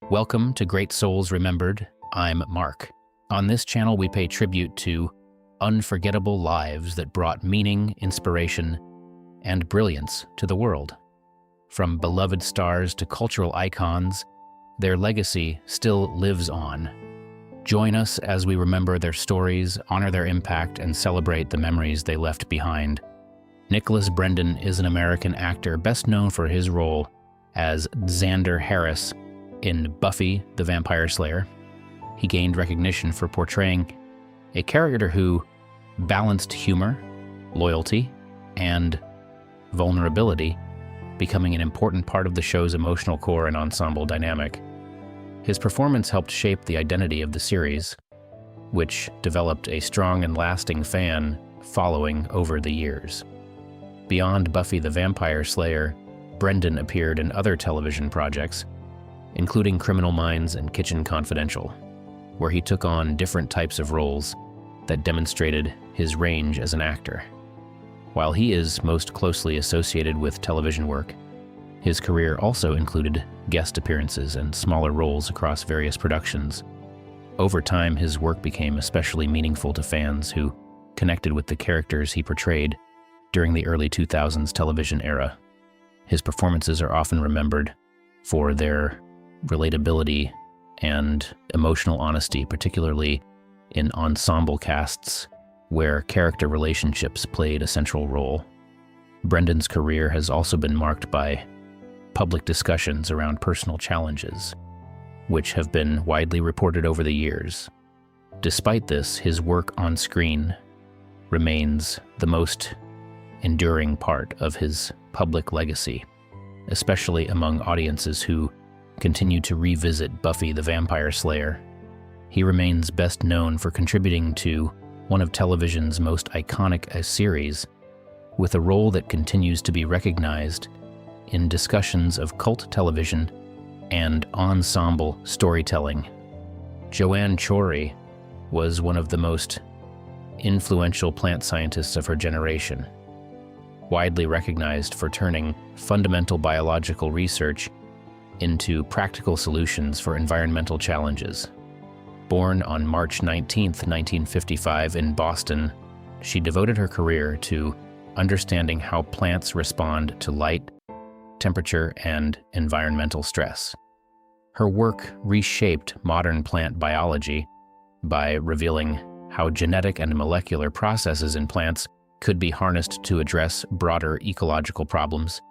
Welcome to Great Souls Remembered. I'm Mark. On this channel, we pay tribute to unforgettable lives that brought meaning, inspiration, and brilliance to the world. From beloved stars to cultural icons, their legacy still lives on. Join us as we remember their stories, honor their impact, and celebrate the memories they left behind. Nicholas Brendon is an American actor best known for his role as Xander Harris in Buffy the Vampire Slayer. He gained recognition for portraying a character who balanced humor, loyalty, and vulnerability, becoming an important part of the show's emotional core and ensemble dynamic. His performance helped shape the identity of the series, which developed a strong and lasting fan following over the years. Beyond Buffy the Vampire Slayer, Brendon appeared in other television projects, including Criminal Minds and Kitchen Confidential, where he took on different types of roles that demonstrated his range as an actor. While he is most closely associated with television work, his career also included guest appearances and smaller roles across various productions. Over time, his work became especially meaningful to fans who connected with the characters he portrayed during the early 2000s television era. His performances are often remembered for their relatability and emotional honesty, particularly in ensemble casts where character relationships played a central role. Brendon's career has also been marked by public discussions around personal challenges, which have been widely reported over the years. Despite this, his work on screen remains the most enduring part of his public legacy, especially among audiences who continue to revisit Buffy the Vampire Slayer. He remains best known for contributing to one of television's most iconic series, with a role that continues to be recognized in discussions of cult television and ensemble storytelling. Joanne Chory was one of the most influential plant scientists of her generation, widely recognized for turning fundamental biological research into practical solutions for environmental challenges. Born on March 19, 1955 in Boston, she devoted her career to understanding how plants respond to light, temperature, and environmental stress. Her work reshaped modern plant biology by revealing how genetic and molecular processes in plants could be harnessed to address broader ecological problems,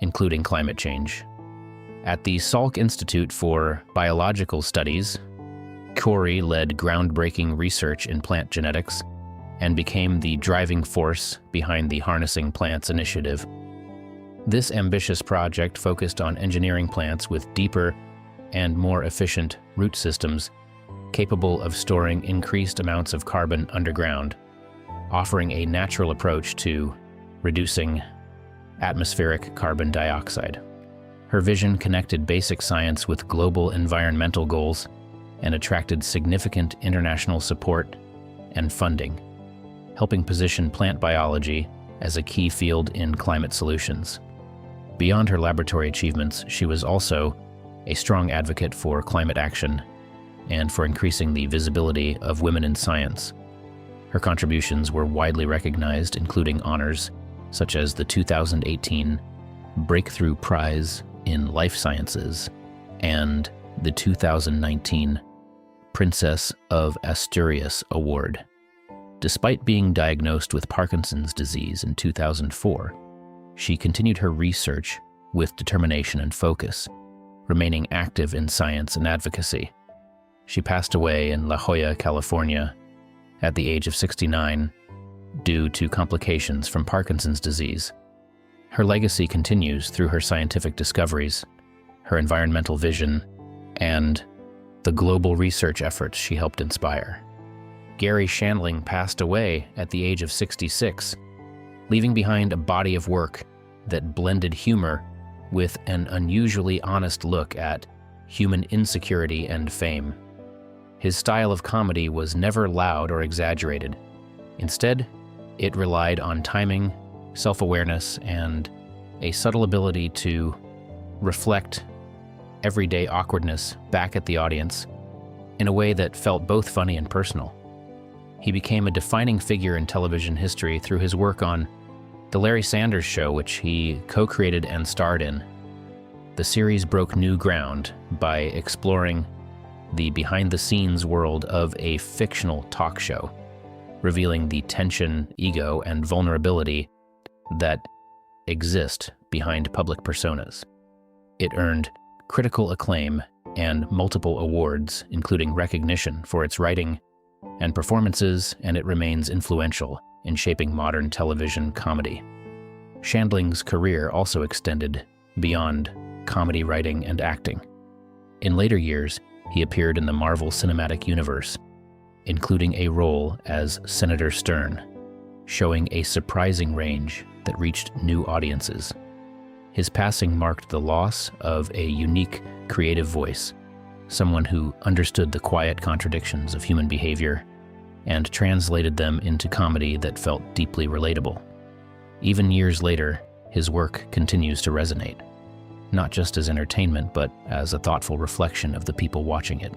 including climate change. At the Salk Institute for Biological Studies, Chory led groundbreaking research in plant genetics and became the driving force behind the Harnessing Plants initiative. This ambitious project focused on engineering plants with deeper and more efficient root systems capable of storing increased amounts of carbon underground, offering a natural approach to reducing atmospheric carbon dioxide. Her vision connected basic science with global environmental goals and attracted significant international support and funding, helping position plant biology as a key field in climate solutions. Beyond her laboratory achievements, she was also a strong advocate for climate action and for increasing the visibility of women in science. Her contributions were widely recognized, including honors such as the 2018 Breakthrough Prize in Life Sciences and the 2019 Princess of Asturias Award. Despite being diagnosed with Parkinson's disease in 2004, she continued her research with determination and focus, remaining active in science and advocacy. She passed away in La Jolla, California, at the age of 69 due to complications from Parkinson's disease. Her legacy continues through her scientific discoveries, her environmental vision, and the global research efforts she helped inspire. Garry Shandling passed away at the age of 66, leaving behind a body of work that blended humor with an unusually honest look at human insecurity and fame. His style of comedy was never loud or exaggerated. Instead, it relied on timing, self-awareness, and a subtle ability to reflect everyday awkwardness back at the audience in a way that felt both funny and personal. He became a defining figure in television history through his work on The Larry Sanders Show, which he co-created and starred in. The series broke new ground by exploring the behind-the-scenes world of a fictional talk show, revealing the tension, ego, and vulnerability that exist behind public personas. It earned critical acclaim and multiple awards, including recognition for its writing and performances, and it remains influential in shaping modern television comedy. Shandling's career also extended beyond comedy writing and acting. In later years, he appeared in the Marvel Cinematic Universe, including a role as Senator Stern, showing a surprising range that reached new audiences. His passing marked the loss of a unique creative voice, someone who understood the quiet contradictions of human behavior and translated them into comedy that felt deeply relatable. Even years later, his work continues to resonate, not just as entertainment, but as a thoughtful reflection of the people watching it.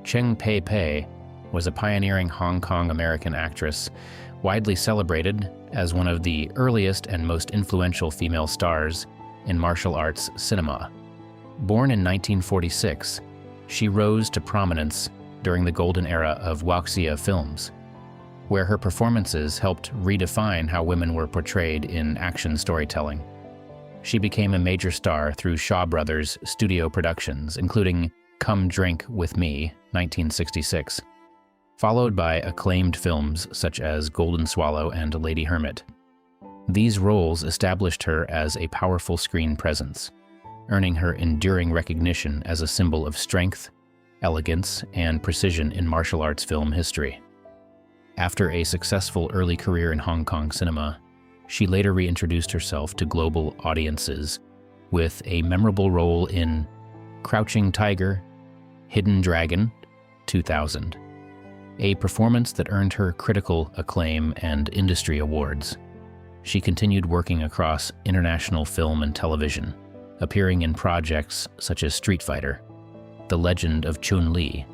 Cheng Pei-pei was a pioneering Hong Kong-American actress, widely celebrated as one of the earliest and most influential female stars in martial arts cinema. Born in 1946, she rose to prominence during the golden era of wuxia films, where her performances helped redefine how women were portrayed in action storytelling. She became a major star through Shaw Brothers studio productions, including Come Drink With Me, 1966, followed by acclaimed films such as Golden Swallow and Lady Hermit. These roles established her as a powerful screen presence, earning her enduring recognition as a symbol of strength, elegance, and precision in martial arts film history. After a successful early career in Hong Kong cinema, she later reintroduced herself to global audiences with a memorable role in Crouching Tiger, Hidden Dragon, 2000, a performance that earned her critical acclaim and industry awards. She continued working across international film and television, appearing in projects such as Street Fighter, The Legend of Chun-Li,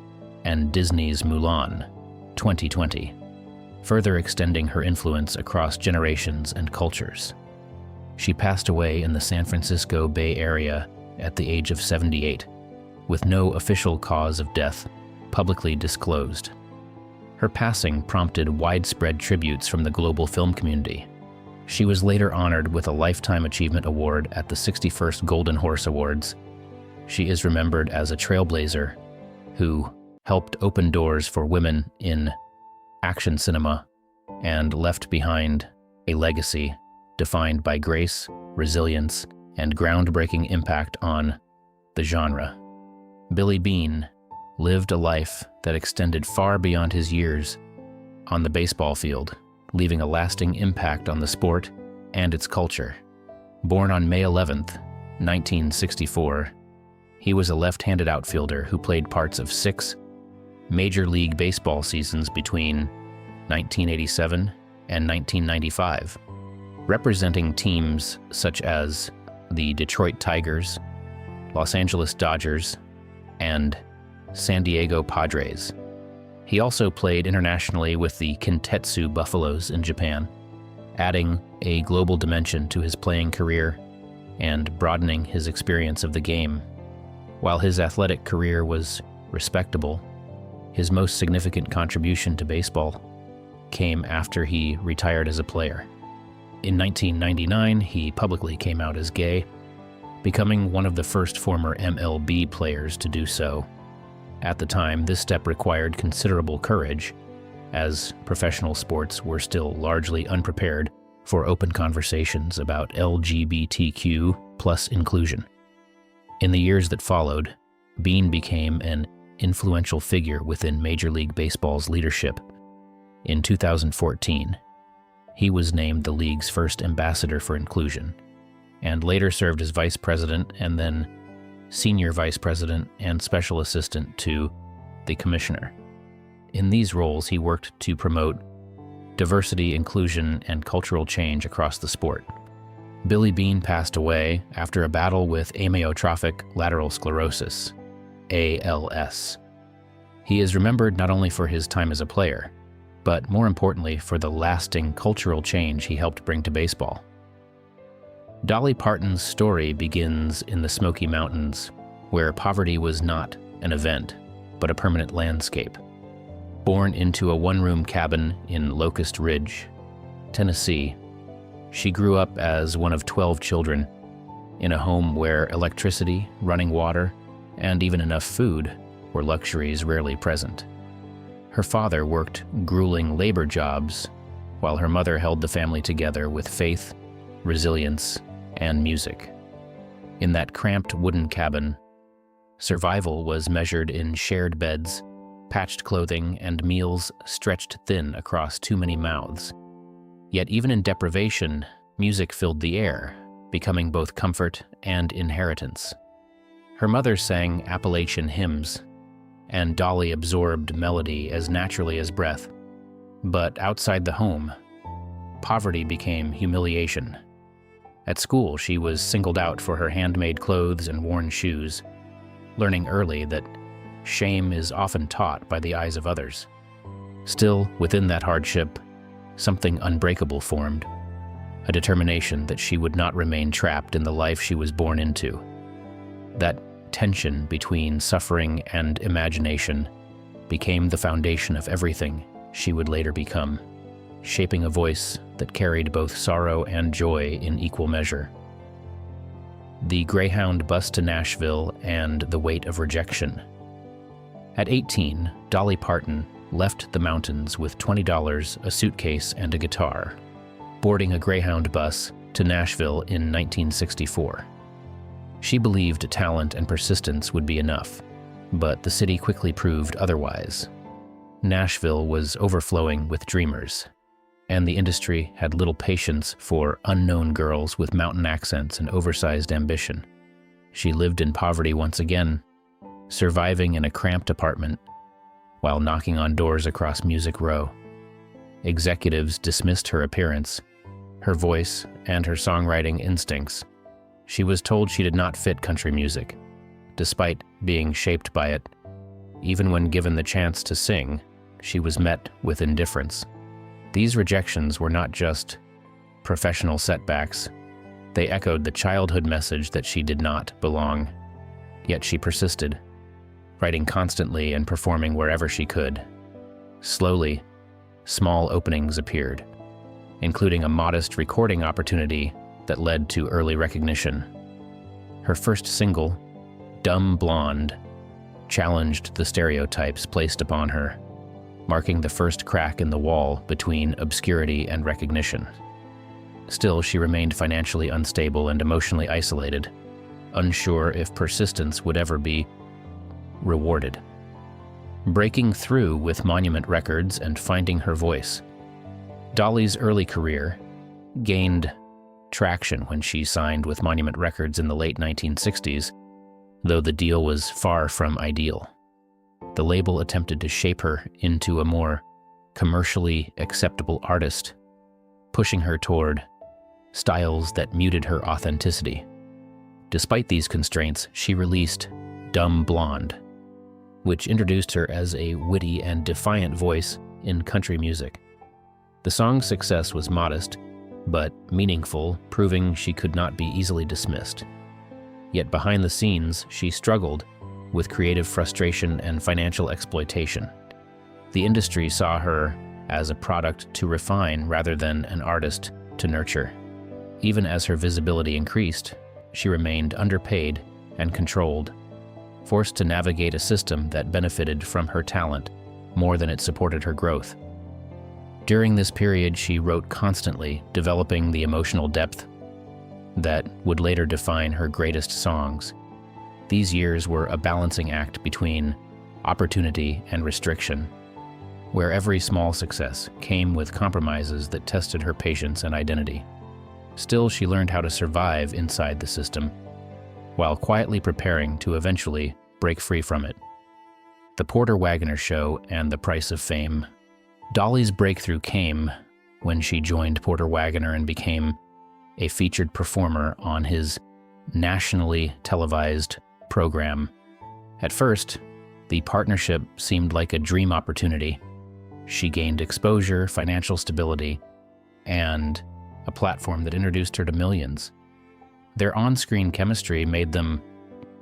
and Disney's Mulan, 2020, further extending her influence across generations and cultures. She passed away in the San Francisco Bay Area at the age of 78, with no official cause of death publicly disclosed. Her passing prompted widespread tributes from the global film community. She was later honored with a Lifetime Achievement Award at the 61st Golden Horse Awards. She is remembered as a trailblazer who helped open doors for women in action cinema and left behind a legacy defined by grace, resilience, and groundbreaking impact on the genre. Billy Beane lived a life that extended far beyond his years on the baseball field, leaving a lasting impact on the sport and its culture. Born on May 11th, 1964, he was a left-handed outfielder who played parts of 6 Major League Baseball seasons between 1987 and 1995, representing teams such as the Detroit Tigers, Los Angeles Dodgers, and San Diego Padres. He also played internationally with the Kintetsu Buffaloes in Japan, adding a global dimension to his playing career and broadening his experience of the game. While his athletic career was respectable, his most significant contribution to baseball came after he retired as a player. In 1999, he publicly came out as gay, becoming one of the first former MLB players to do so. At the time, this step required considerable courage, as professional sports were still largely unprepared for open conversations about LGBTQ+ inclusion. In the years that followed, Beane became an influential figure within Major League Baseball's leadership. In 2014, he was named the league's first ambassador for inclusion, and later served as vice president and then senior vice president and special assistant to the commissioner. In these roles, he worked to promote diversity, inclusion, and cultural change across the sport. Billy Beane passed away after a battle with amyotrophic lateral sclerosis, ALS. He is remembered not only for his time as a player, but more importantly for the lasting cultural change he helped bring to baseball. Dolly Parton's story begins in the Smoky Mountains, where poverty was not an event, but a permanent landscape. Born into a one-room cabin in Locust Ridge, Tennessee, she grew up as one of 12 children in a home where electricity, running water, and even enough food were luxuries rarely present. Her father worked grueling labor jobs, while her mother held the family together with faith, resilience, and music. In that cramped wooden cabin, survival was measured in shared beds, patched clothing, and meals stretched thin across too many mouths. Yet even in deprivation, music filled the air, becoming both comfort and inheritance. Her mother sang Appalachian hymns, and Dolly absorbed melody as naturally as breath. But outside the home, poverty became humiliation. At school, she was singled out for her handmade clothes and worn shoes, learning early that shame is often taught by the eyes of others. Still, within that hardship, something unbreakable formed, a determination that she would not remain trapped in the life she was born into. That tension between suffering and imagination became the foundation of everything she would later become, shaping a voice that carried both sorrow and joy in equal measure. The Greyhound bus to Nashville and the weight of rejection. At 18, Dolly Parton left the mountains with $20, a suitcase, and a guitar, boarding a Greyhound bus to Nashville in 1964. She believed talent and persistence would be enough, but the city quickly proved otherwise. Nashville was overflowing with dreamers, and the industry had little patience for unknown girls with mountain accents and oversized ambition. She lived in poverty once again, surviving in a cramped apartment while knocking on doors across Music Row. Executives dismissed her appearance, her voice, and her songwriting instincts. She was told she did not fit country music, despite being shaped by it. Even when given the chance to sing, she was met with indifference. These rejections were not just professional setbacks. They echoed the childhood message that she did not belong. Yet she persisted, writing constantly and performing wherever she could. Slowly, small openings appeared, including a modest recording opportunity that led to early recognition. Her first single, Dumb Blonde, challenged the stereotypes placed upon her, marking the first crack in the wall between obscurity and recognition. Still, she remained financially unstable and emotionally isolated, unsure if persistence would ever be rewarded. Breaking through with Monument Records and finding her voice, Dolly's early career gained traction when she signed with Monument Records in the late 1960s, though the deal was far from ideal. The label attempted to shape her into a more commercially acceptable artist, pushing her toward styles that muted her authenticity. Despite these constraints, she released Dumb Blonde, which introduced her as a witty and defiant voice in country music. The song's success was modest, but meaningful, proving she could not be easily dismissed. Yet behind the scenes, she struggled with creative frustration and financial exploitation. The industry saw her as a product to refine rather than an artist to nurture. Even as her visibility increased, she remained underpaid and controlled, forced to navigate a system that benefited from her talent more than it supported her growth. During this period, she wrote constantly, developing the emotional depth that would later define her greatest songs. These years were a balancing act between opportunity and restriction, where every small success came with compromises that tested her patience and identity. Still, she learned how to survive inside the system, while quietly preparing to eventually break free from it. The Porter Wagoner Show and the Price of Fame. Dolly's breakthrough came when she joined Porter Wagoner and became a featured performer on his nationally televised program. At first, the partnership seemed like a dream opportunity. She gained exposure, financial stability, and a platform that introduced her to millions. Their on-screen chemistry made them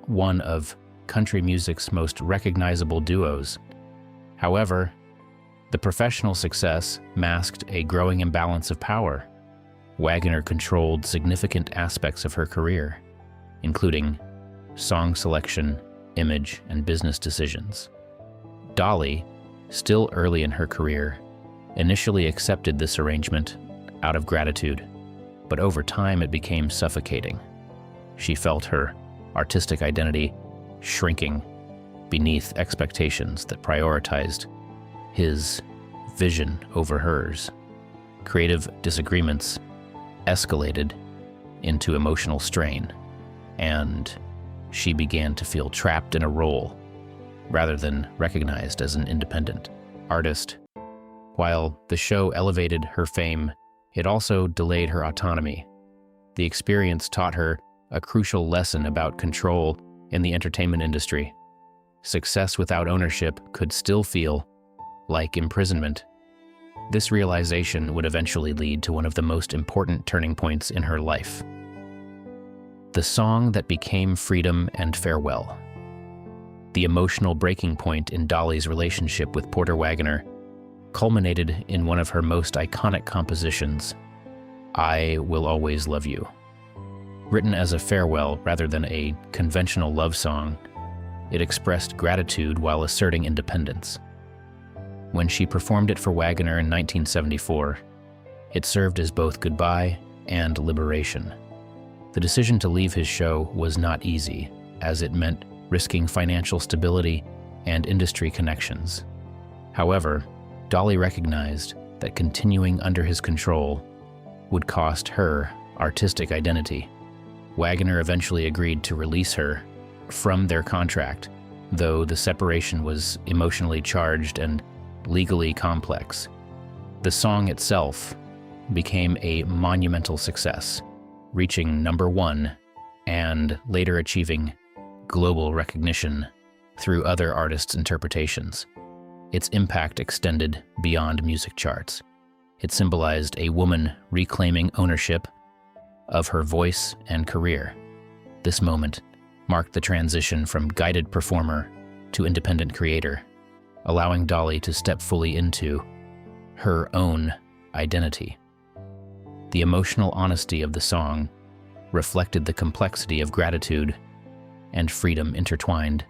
one of country music's most recognizable duos. However, the professional success masked a growing imbalance of power. Wagoner controlled significant aspects of her career, including song selection, image, and business decisions. Dolly, still early in her career, initially accepted this arrangement out of gratitude, but over time it became suffocating. She felt her artistic identity shrinking beneath expectations that prioritized his vision over hers. Creative disagreements escalated into emotional strain, and she began to feel trapped in a role rather than recognized as an independent artist. While the show elevated her fame, it also delayed her autonomy. The experience taught her a crucial lesson about control in the entertainment industry. Success without ownership could still feel like imprisonment. This realization would eventually lead to one of the most important turning points in her life: the song that became Freedom and Farewell. The emotional breaking point in Dolly's relationship with Porter Wagoner culminated in one of her most iconic compositions, I Will Always Love You. Written as a farewell rather than a conventional love song, it expressed gratitude while asserting independence. When she performed it for Wagoner in 1974, it served as both goodbye and liberation. The decision to leave his show was not easy, as it meant risking financial stability and industry connections. However, Dolly recognized that continuing under his control would cost her artistic identity. Wagoner eventually agreed to release her from their contract, though the separation was emotionally charged and legally complex. The song itself became a monumental success, reaching #1 and later achieving global recognition through other artists' interpretations. Its impact extended beyond music charts. It symbolized a woman reclaiming ownership of her voice and career. This moment marked the transition from guided performer to independent creator, allowing Dolly to step fully into her own identity. The emotional honesty of the song reflected the complexity of gratitude and freedom intertwined,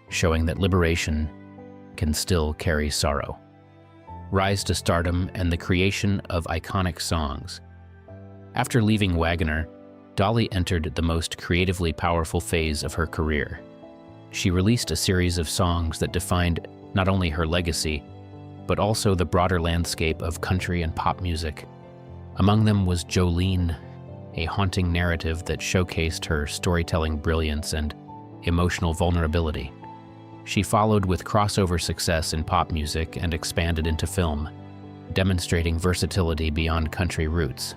showing that liberation can still carry sorrow. Rise to stardom and the creation of iconic songs. After leaving Wagoner, Dolly entered the most creatively powerful phase of her career. She released a series of songs that defined not only her legacy, but also the broader landscape of country and pop music. Among them was Jolene, a haunting narrative that showcased her storytelling brilliance and emotional vulnerability. She followed with crossover success in pop music and expanded into film, demonstrating versatility beyond country roots.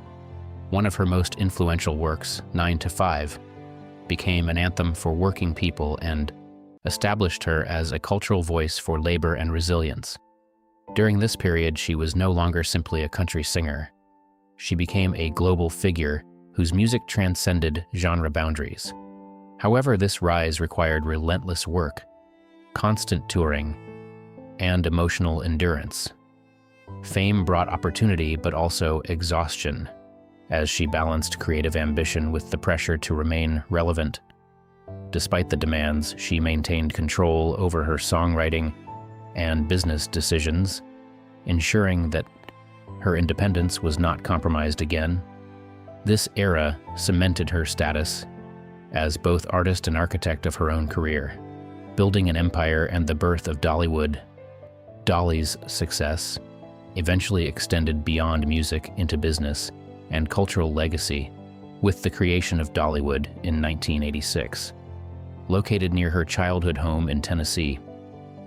One of her most influential works, 9 to 5, became an anthem for working people and established her as a cultural voice for labor and resilience. During this period, she was no longer simply a country singer. She became a global figure whose music transcended genre boundaries. However, this rise required relentless work, constant touring, and emotional endurance. Fame brought opportunity, but also exhaustion, as she balanced creative ambition with the pressure to remain relevant. Despite the demands, she maintained control over her songwriting and business decisions, ensuring that her independence was not compromised again. This era cemented her status as both artist and architect of her own career. Building an empire and the birth of Dollywood, Dolly's success eventually extended beyond music into business and cultural legacy with the creation of Dollywood in 1986. Located near her childhood home in Tennessee,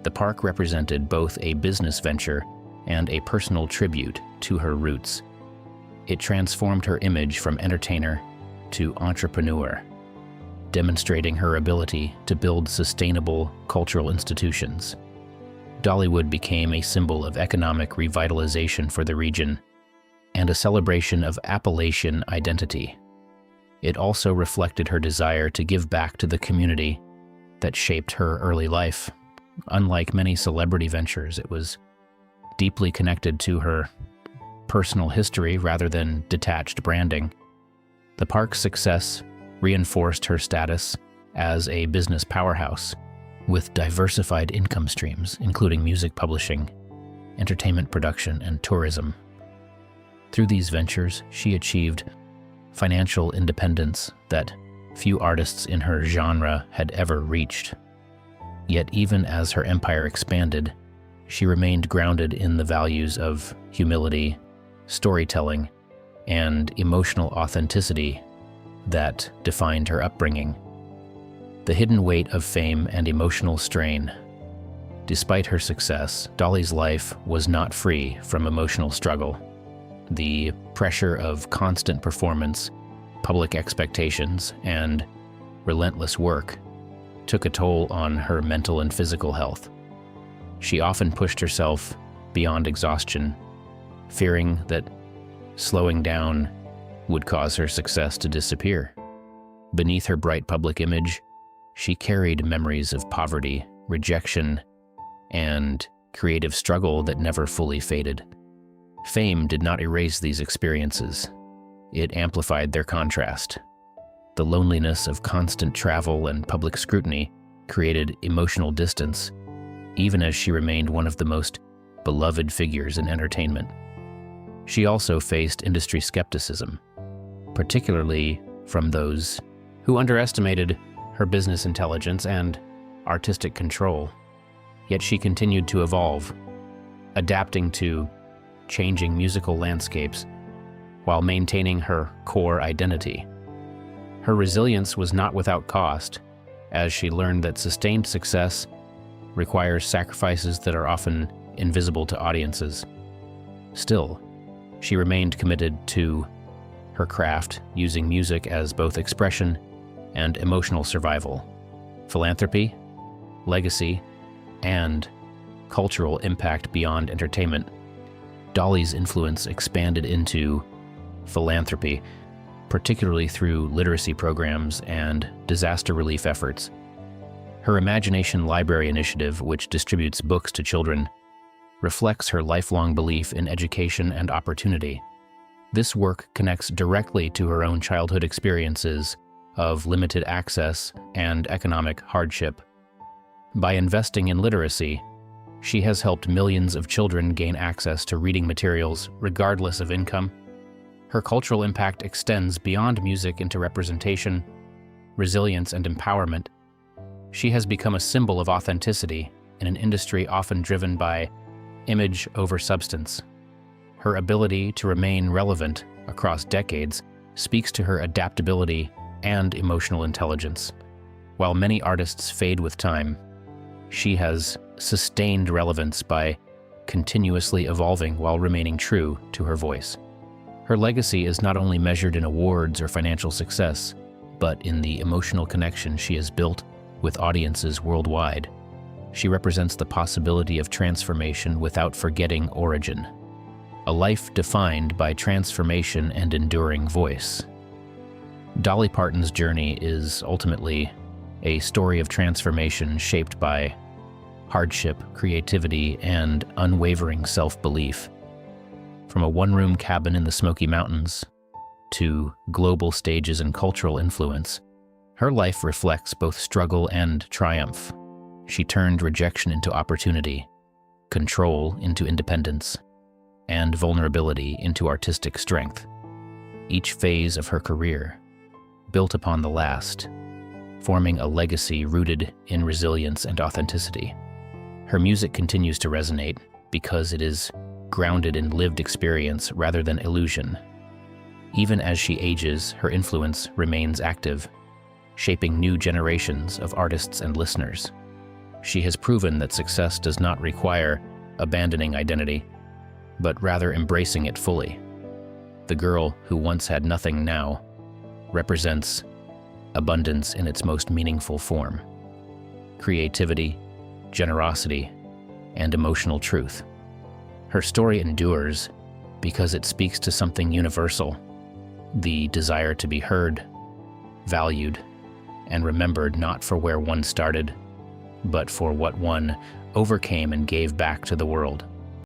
the park represented both a business venture and a personal tribute to her roots. It transformed her image from entertainer to entrepreneur, demonstrating her ability to build sustainable cultural institutions. Dollywood became a symbol of economic revitalization for the region and a celebration of Appalachian identity. It also reflected her desire to give back to the community that shaped her early life. Unlike many celebrity ventures, it was deeply connected to her personal history rather than detached branding. The park's success reinforced her status as a business powerhouse with diversified income streams, including music publishing, entertainment production, and tourism. Through these ventures, she achieved financial independence that few artists in her genre had ever reached. Yet even as her empire expanded, she remained grounded in the values of humility, storytelling, and emotional authenticity that defined her upbringing. The hidden weight of fame and emotional strain. Despite her success, Dolly's life was not free from emotional struggle. The pressure of constant performance, public expectations, and relentless work took a toll on her mental and physical health. She often pushed herself beyond exhaustion, fearing that slowing down would cause her success to disappear. Beneath her bright public image, she carried memories of poverty, rejection, and creative struggle that never fully faded. Fame did not erase these experiences. It amplified their contrast. The loneliness of constant travel and public scrutiny created emotional distance, even as she remained one of the most beloved figures in entertainment. She also faced industry skepticism, particularly from those who underestimated her business intelligence and artistic control. Yet she continued to evolve, adapting to changing musical landscapes while maintaining her core identity. Her resilience was not without cost, as she learned that sustained success requires sacrifices that are often invisible to audiences. Still, she remained committed to her craft, using music as both expression and emotional survival. Philanthropy, legacy, and cultural impact beyond entertainment. Dolly's influence expanded into philanthropy, particularly through literacy programs and disaster relief efforts. Her Imagination Library initiative, which distributes books to children, reflects her lifelong belief in education and opportunity. This work connects directly to her own childhood experiences of limited access and economic hardship. By investing in literacy, she has helped millions of children gain access to reading materials regardless of income. Her cultural impact extends beyond music into representation, resilience, and empowerment. She has become a symbol of authenticity in an industry often driven by image over substance. Her ability to remain relevant across decades speaks to her adaptability and emotional intelligence. While many artists fade with time, she has sustained relevance by continuously evolving while remaining true to her voice. Her legacy is not only measured in awards or financial success, but in the emotional connection she has built with audiences worldwide. She represents the possibility of transformation without forgetting origin. A life defined by transformation and enduring voice. Dolly Parton's journey is ultimately a story of transformation shaped by hardship, creativity, and unwavering self-belief. From a one-room cabin in the Smoky Mountains to global stages and cultural influence, her life reflects both struggle and triumph. She turned rejection into opportunity, control into independence, and vulnerability into artistic strength. Each phase of her career built upon the last, forming a legacy rooted in resilience and authenticity. Her music continues to resonate because it is grounded in lived experience rather than illusion. Even as she ages, her influence remains active, shaping new generations of artists and listeners. She has proven that success does not require abandoning identity, but rather embracing it fully. The girl who once had nothing now represents abundance in its most meaningful form: creativity, generosity, and emotional truth. Her story endures because it speaks to something universal: the desire to be heard, valued, and remembered, not for where one started, but for what one overcame and gave back to the world.